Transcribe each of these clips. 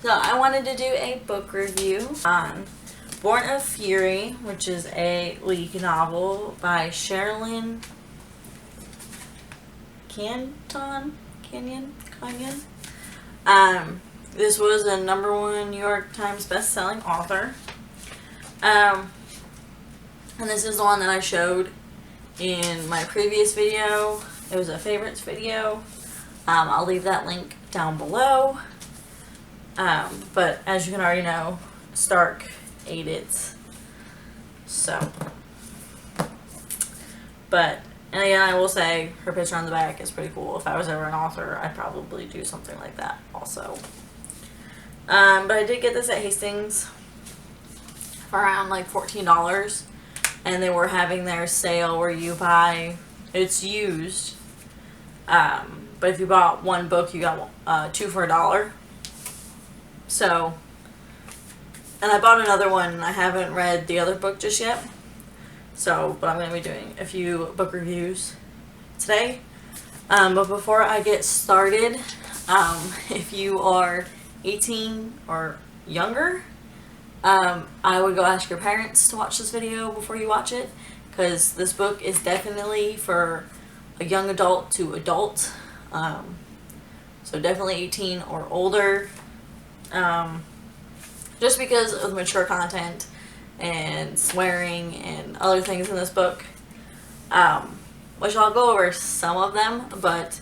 So I wanted to do a book review on Born of Fury, which is a league novel by Sherrilyn Kenyon. This was a #1 New York Times best-selling author. And this is the one that I showed in my previous video. It was a favorites video. I'll leave that link down below. But as you can already know, Stark ate it. So. But, and again, I will say her picture on the back is pretty cool. If I was ever an author, I'd probably do something like that also. But I did get this at Hastings for around like $14. And they were having their sale where you buy, it's used. But if you bought one book, you got 2 for $1. So, and I bought another one. I haven't read the other book just yet. So, but I'm going to be doing a few book reviews today. But before I get started, if you are 18 or younger, I would go ask your parents to watch this video before you watch it, because this book is definitely for a young adult to adult. So definitely 18 or older. Just because of the mature content and swearing and other things in this book, which I'll go over some of them, but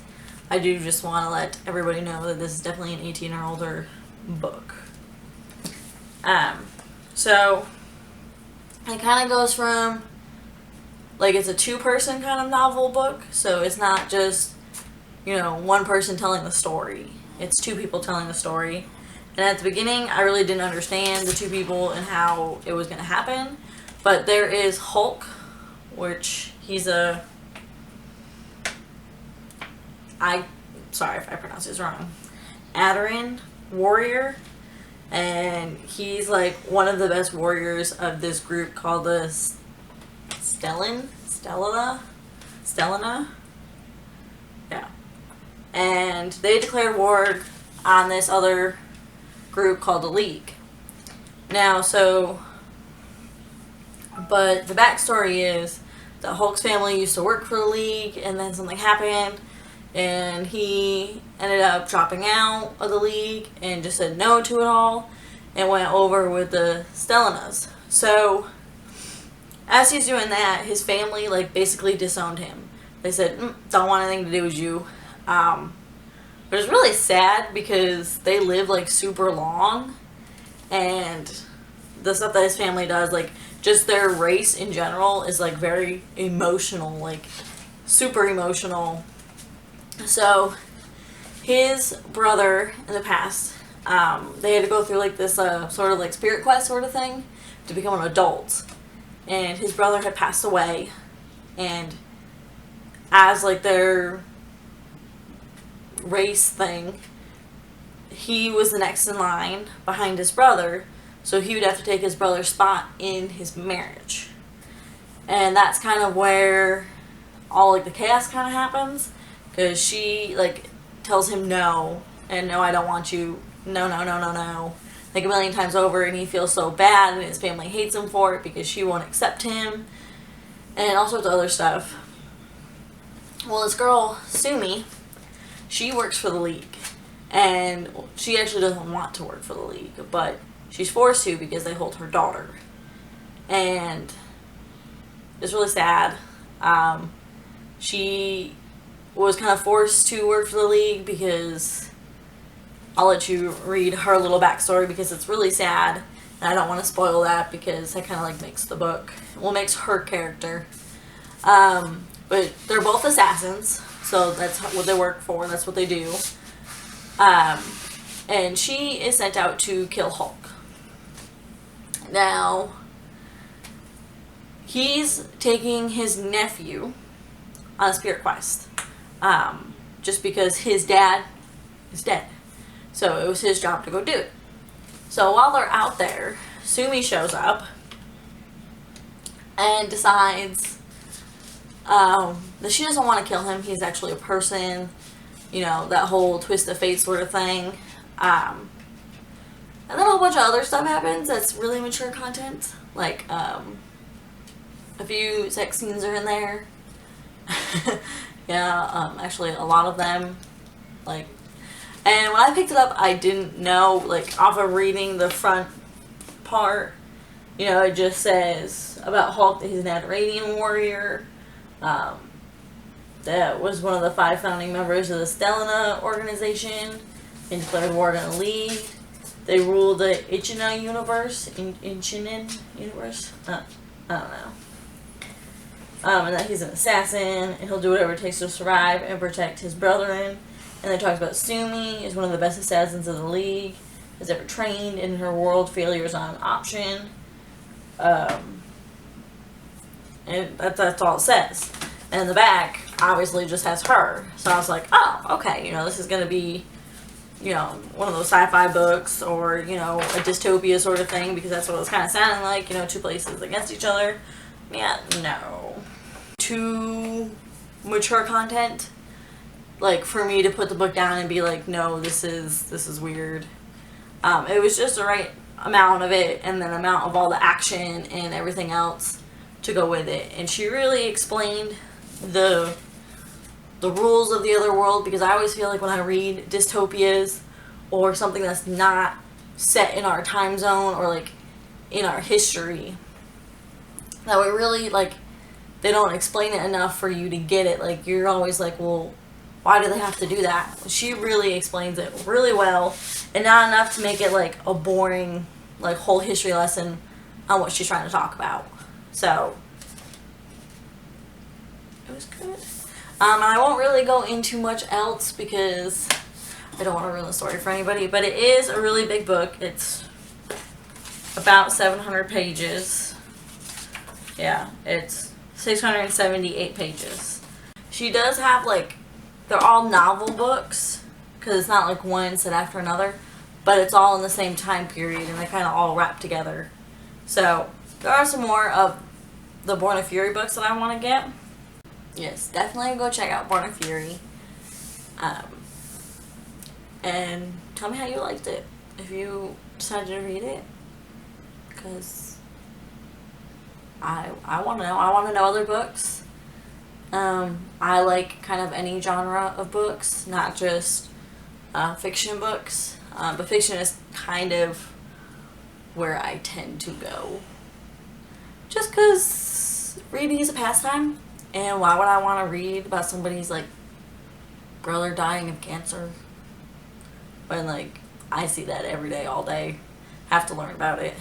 I do just want to let everybody know that this is definitely an 18 or older book. So it kind of goes from, like, it's a 2-person kind of novel book, so it's not just, you know, one person telling the story. It's 2 people telling the story. And at the beginning, I really didn't understand the 2 people and how it was going to happen. But there is Hulk, which he's a... sorry if I pronounce this wrong. Adaran warrior. And he's like one of the best warriors of this group called the Stellana? Yeah. And they declared war on this other group called the League. Now, but the backstory is that Hulk's family used to work for the League, and then something happened, and he ended up dropping out of the League and just said no to it all and went over with the Stellanas. So as he's doing that, his family like basically disowned him. They said, don't want anything to do with you. But it's really sad because they live like super long, and the stuff that his family does, like just their race in general, is like very emotional, like super emotional. So his brother in the past, they had to go through like this sort of like spirit quest sort of thing to become an adult, and his brother had passed away, and as like their race thing, he was the next in line behind his brother, so he would have to take his brother's spot in his marriage. And that's kind of where all like the chaos kind of happens, because she like tells him no, and no, I don't want you, no, like a million times over, and he feels so bad, and his family hates him for it because she won't accept him, and all sorts of other stuff. Well, this girl, Sumi, she works for the League, and she actually doesn't want to work for the League, but she's forced to because they hold her daughter, and it's really sad. She was kind of forced to work for the League because, I'll let you read her little backstory because it's really sad, and I don't want to spoil that because that kind of like makes the book, well, makes her character. But they're both assassins, so that's what they work for, that's what they do. And she is sent out to kill Hulk. Now, he's taking his nephew on a spirit quest, just because his dad is dead. So it was his job to go do it. So while they're out there, Sumi shows up and decides that she doesn't want to kill him. He's actually a person, you know, that whole twist of fate sort of thing. And then a whole bunch of other stuff happens that's really mature content. Like, a few sex scenes are in there. Yeah, actually a lot of them. Like, and when I picked it up, I didn't know, like, off of reading the front part, you know, it just says about Hulk that he's an Adranian warrior. That was one of the 5 founding members of the Stellina organization and declared war on the League. They rule the Ichina universe. Ichinen universe? I don't know. And that he's an assassin, and he'll do whatever it takes to survive and protect his brethren. And then talks about Sumi is one of the best assassins of the League, has ever trained. In her world, failure is not an option. And that's all it says. And in the back, obviously, just has her. So I was like, oh, okay, you know, this is going to be, you know, one of those sci-fi books or, you know, a dystopia sort of thing, because that's what it was kind of sounding like, you know, 2 places against each other. Yeah, no. Too mature content, like, for me to put the book down and be like, no, this is weird. It was just the right amount of it, and then amount of all the action and everything else to go with it. And she really explained the rules of the other world, because I always feel like when I read dystopias or something that's not set in our time zone or like in our history, that we really, like, they don't explain it enough for you to get it. Like, you're always like, well, why do they have to do that? She really explains it really well, and not enough to make it like a boring, like, whole history lesson on what she's trying to talk about. So it was good. I won't really go into much else because I don't want to ruin the story for anybody, but it is a really big book. It's about 700 pages. Yeah, it's 678 pages. She does have, like, they're all novel books, because it's not like one set after another, but it's all in the same time period, and they kind of all wrap together. So there are some more of the Born of Fury books that I want to get. Yes, definitely go check out Born of Fury. And tell me how you liked it, if you decided to read it, because I want to know. I want to know other books. I like kind of any genre of books, not just fiction books, but fiction is kind of where I tend to go. Just because reading is a pastime, and why would I want to read about somebody's, like, brother dying of cancer when, like, I see that every day, all day, have to learn about it.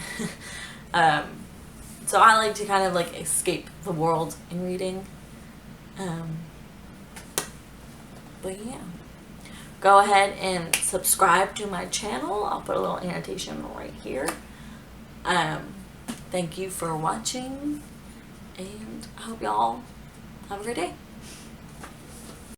So I like to kind of, like, escape the world in reading. But yeah, go ahead and subscribe to my channel. I'll put a little annotation right here. Thank you for watching, and I hope y'all have a great day.